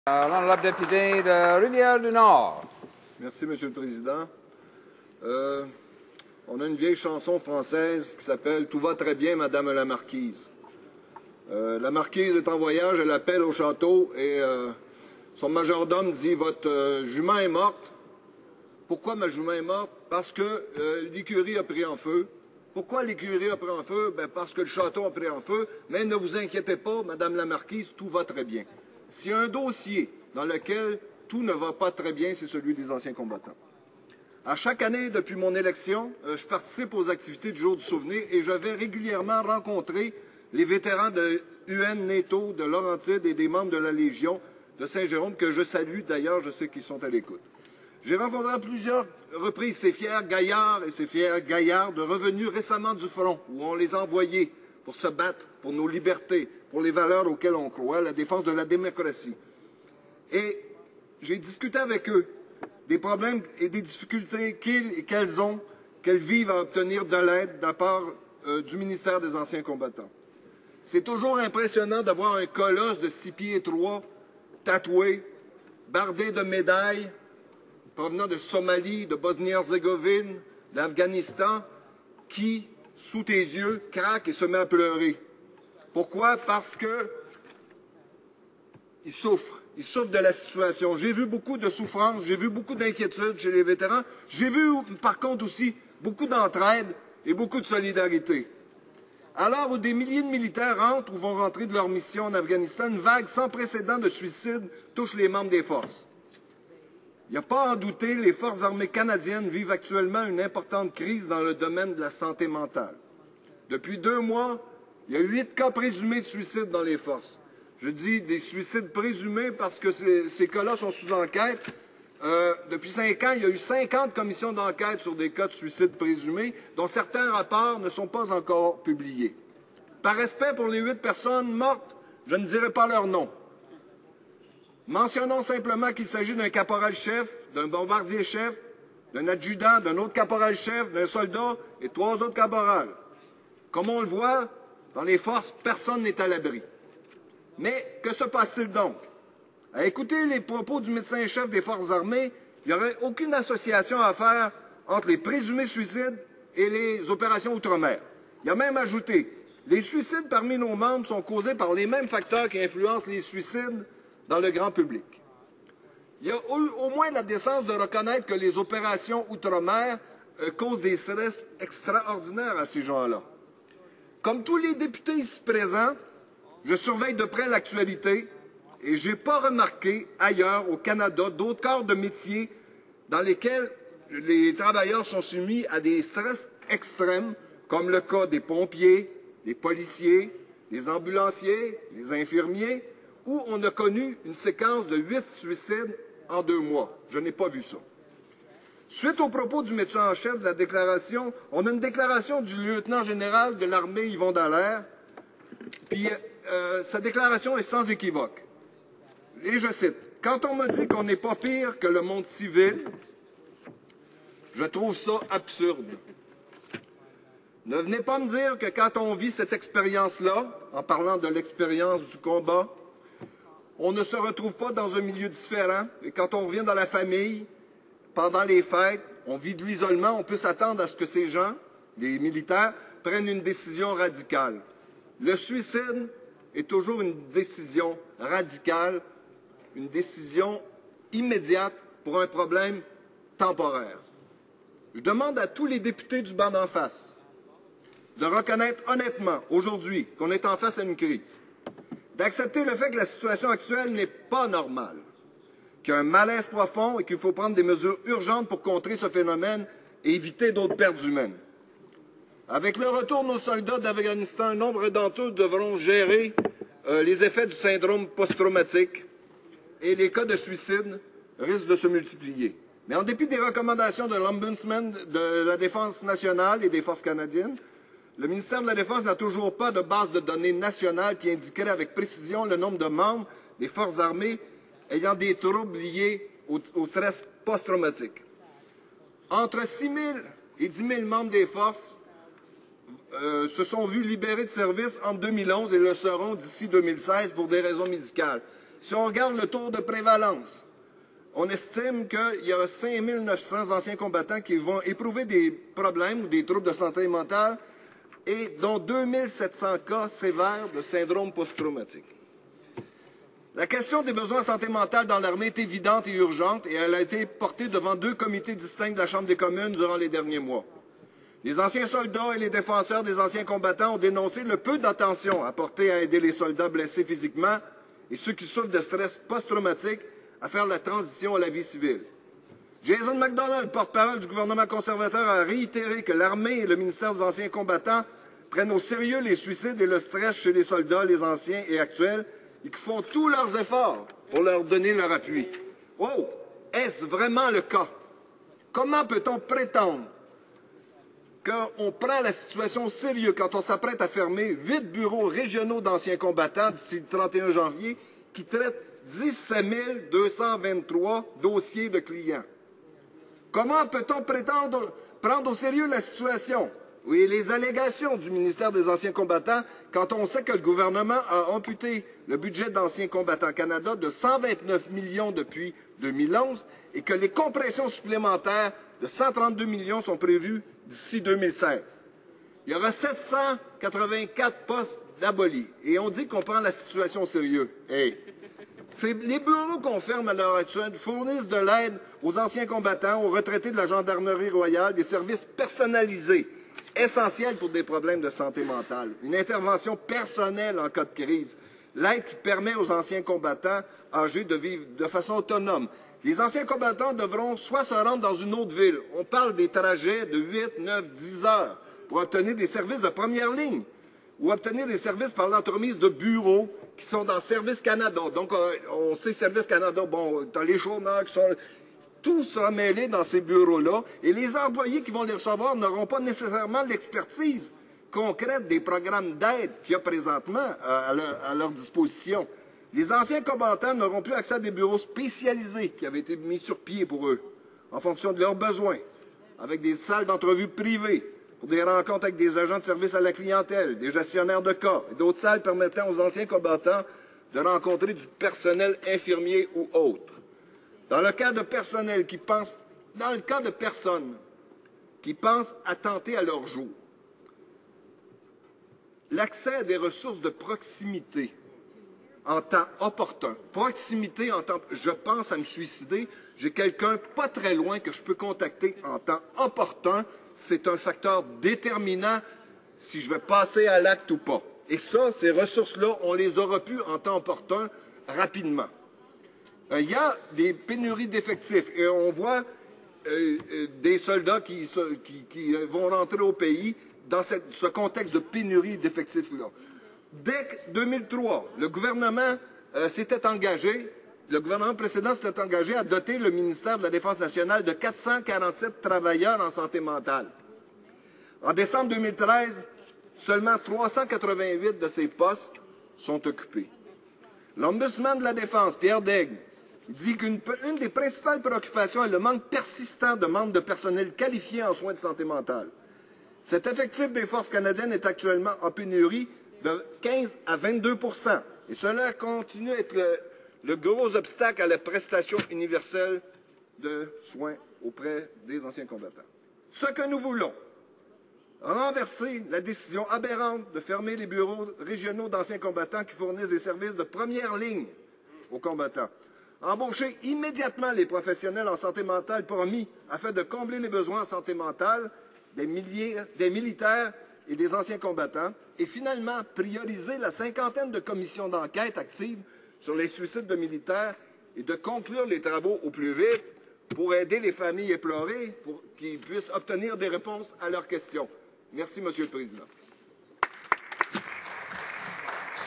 L'honorable député de Rivière-du-Nord. Merci, M. le Président. On a une vieille chanson française qui s'appelle « Tout va très bien, Madame la Marquise ». La Marquise est en voyage, elle appelle au château et son majordome dit « Votre jument est morte. » Pourquoi ma jument est morte? Parce que l'écurie a pris en feu. Pourquoi l'écurie a pris en feu? Parce que le château a pris en feu. Mais ne vous inquiétez pas, Madame la Marquise, tout va très bien. S'il y a un dossier dans lequel tout ne va pas très bien, c'est celui des anciens combattants. À chaque année, depuis mon élection, je participe aux activités du Jour du souvenir et je vais régulièrement rencontrer les vétérans de UN-NATO, de Laurentides et des membres de la Légion de Saint-Jérôme, que je salue d'ailleurs, je sais qu'ils sont à l'écoute. J'ai rencontré à plusieurs reprises ces fiers gaillards et ces fiers gaillardes revenus récemment du front, où on les a envoyés pour se battre pour nos libertés, pour les valeurs auxquelles on croit, la défense de la démocratie. Et j'ai discuté avec eux des problèmes et des difficultés qu'elles vivent à obtenir de l'aide de la part du ministère des Anciens combattants. C'est toujours impressionnant de voir un colosse de 6 pieds 3, tatoué, bardé de médailles, provenant de Somalie, de Bosnie-Herzégovine, d'Afghanistan, qui, sous tes yeux, craque et se met à pleurer. Pourquoi? Parce que il souffre de la situation. J'ai vu beaucoup de souffrance, j'ai vu beaucoup d'inquiétude chez les vétérans. J'ai vu, par contre, aussi beaucoup d'entraide et beaucoup de solidarité. Alors où des milliers de militaires rentrent ou vont rentrer de leur mission en Afghanistan, une vague sans précédent de suicides touche les membres des forces. Il n'y a pas à en douter, les forces armées canadiennes vivent actuellement une importante crise dans le domaine de la santé mentale. Depuis 2 mois, il y a 8 cas présumés de suicide dans les forces. Je dis des suicides présumés parce que ces cas-là sont sous enquête. Depuis 5 ans, il y a eu 50 commissions d'enquête sur des cas de suicide présumés, dont certains rapports ne sont pas encore publiés. Par respect pour les 8 personnes mortes, je ne dirai pas leur nom. Mentionnons simplement qu'il s'agit d'un caporal-chef, d'un bombardier-chef, d'un adjudant, d'un autre caporal-chef, d'un soldat et 3 autres caporals. Comme on le voit, dans les forces, personne n'est à l'abri. Mais que se passe-t-il donc? À écouter les propos du médecin-chef des forces armées, il n'y aurait aucune association à faire entre les présumés suicides et les opérations outre-mer. Il a même ajouté, les suicides parmi nos membres sont causés par les mêmes facteurs qui influencent les suicides dans le grand public. Il y a au moins la décence de reconnaître que les opérations outre-mer causent des stress extraordinaires à ces gens-là. Comme tous les députés ici présents, je surveille de près l'actualité et je n'ai pas remarqué ailleurs au Canada d'autres corps de métier dans lesquels les travailleurs sont soumis à des stress extrêmes, comme le cas des pompiers, des policiers, des ambulanciers, des infirmiers, où on a connu une séquence de 8 suicides en 2 mois. Je n'ai pas vu ça. Suite aux propos du médecin en chef de la déclaration, on a une déclaration du lieutenant-général de l'armée Yvon Dallaire, puis sa déclaration est sans équivoque. Et je cite, « Quand on me dit qu'on n'est pas pire que le monde civil, je trouve ça absurde. Ne venez pas me dire que quand on vit cette expérience-là, en parlant de l'expérience du combat, on ne se retrouve pas dans un milieu différent. Et quand on revient dans la famille, pendant les fêtes, on vit de l'isolement, on peut s'attendre à ce que ces gens, les militaires, prennent une décision radicale. Le suicide est toujours une décision radicale, une décision immédiate pour un problème temporaire. Je demande à tous les députés du banc d'en face de reconnaître honnêtement, aujourd'hui, qu'on est en face à une crise, d'accepter le fait que la situation actuelle n'est pas normale, qu'il y a un malaise profond et qu'il faut prendre des mesures urgentes pour contrer ce phénomène et éviter d'autres pertes humaines. Avec le retour de nos soldats d'Afghanistan, un nombre d'entre eux devront gérer les effets du syndrome post-traumatique et les cas de suicide risquent de se multiplier. Mais en dépit des recommandations de l'Ombudsman de la Défense nationale et des forces canadiennes, le ministère de la Défense n'a toujours pas de base de données nationale qui indiquerait avec précision le nombre de membres des forces armées ayant des troubles liés au stress post-traumatique. Entre 6 000 et 10 000 membres des forces se sont vus libérés de service en 2011 et le seront d'ici 2016 pour des raisons médicales. Si on regarde le taux de prévalence, on estime qu'il y a 5 900 anciens combattants qui vont éprouver des problèmes ou des troubles de santé mentale et dont 2 700 cas sévères de syndrome post-traumatique. La question des besoins en santé mentale dans l'armée est évidente et urgente et elle a été portée devant 2 comités distincts de la Chambre des communes durant les derniers mois. Les anciens soldats et les défenseurs des anciens combattants ont dénoncé le peu d'attention apportée à aider les soldats blessés physiquement et ceux qui souffrent de stress post-traumatique à faire la transition à la vie civile. Jason McDonald, porte-parole du gouvernement conservateur, a réitéré que l'armée et le ministère des anciens combattants prennent au sérieux les suicides et le stress chez les soldats, les anciens et actuels, et qui font tous leurs efforts pour leur donner leur appui. Oh! Est-ce vraiment le cas? Comment peut-on prétendre qu'on prend la situation au sérieux quand on s'apprête à fermer 8 bureaux régionaux d'anciens combattants d'ici le 31 janvier qui traitent 17 223 dossiers de clients? Comment peut-on prétendre prendre au sérieux la situation et les allégations du ministère des Anciens combattants quand on sait que le gouvernement a amputé le budget d'Anciens combattants Canada de 129 millions depuis 2011 et que les compressions supplémentaires de 132 millions sont prévues d'ici 2016. Il y aura 784 postes d'abolis et on dit qu'on prend la situation au sérieux. Hey. Les bureaux qu'on ferme à l'heure actuelle fournissent de l'aide aux anciens combattants, aux retraités de la Gendarmerie royale, des services personnalisés, essentiels pour des problèmes de santé mentale, une intervention personnelle en cas de crise, l'aide qui permet aux anciens combattants âgés de vivre de façon autonome. Les anciens combattants devront soit se rendre dans une autre ville, on parle des trajets de 8, 9, 10 heures pour obtenir des services de première ligne, ou obtenir des services par l'entremise de bureaux qui sont dans Service Canada. Donc, on sait Service Canada, bon, tu as les chômeurs qui sont... Tout sera mêlé dans ces bureaux-là, et les employés qui vont les recevoir n'auront pas nécessairement l'expertise concrète des programmes d'aide qu'il y a présentement à leur disposition. Les anciens combattants n'auront plus accès à des bureaux spécialisés qui avaient été mis sur pied pour eux, en fonction de leurs besoins, avec des salles d'entrevue privées, pour des rencontres avec des agents de service à la clientèle, des gestionnaires de cas, et d'autres salles permettant aux anciens combattants de rencontrer du personnel infirmier ou autre. Dans le cas de personnel qui pense, dans le cas de personnes qui pensent attenter à leur jour, l'accès à des ressources de proximité en temps opportun. Proximité en temps... Je pense à me suicider, j'ai quelqu'un pas très loin que je peux contacter en temps opportun. C'est un facteur déterminant si je vais passer à l'acte ou pas. Et ça, ces ressources-là, on les aura pu en temps opportun rapidement. Il y a des pénuries d'effectifs et on voit des soldats qui vont rentrer au pays dans ce contexte de pénurie d'effectifs-là. Dès 2003, le gouvernement s'était engagé, le gouvernement précédent s'était engagé à doter le ministère de la Défense nationale de 447 travailleurs en santé mentale. En décembre 2013, seulement 388 de ces postes sont occupés. L'ombudsman de la Défense, Pierre Daigle, dit qu'une des principales préoccupations est le manque persistant de membres de personnel qualifié en soins de santé mentale. Cet effectif des forces canadiennes est actuellement en pénurie de 15 à 22 %. Et cela continue à être le gros obstacle à la prestation universelle de soins auprès des anciens combattants. Ce que nous voulons, renverser la décision aberrante de fermer les bureaux régionaux d'anciens combattants qui fournissent des services de première ligne aux combattants. Embaucher immédiatement les professionnels en santé mentale promis afin de combler les besoins en santé mentale des militaires et des anciens combattants, et finalement prioriser la 50aine de commissions d'enquête actives sur les suicides de militaires et de conclure les travaux au plus vite pour aider les familles éplorées pour qu'ils puissent obtenir des réponses à leurs questions. Merci, Monsieur le Président.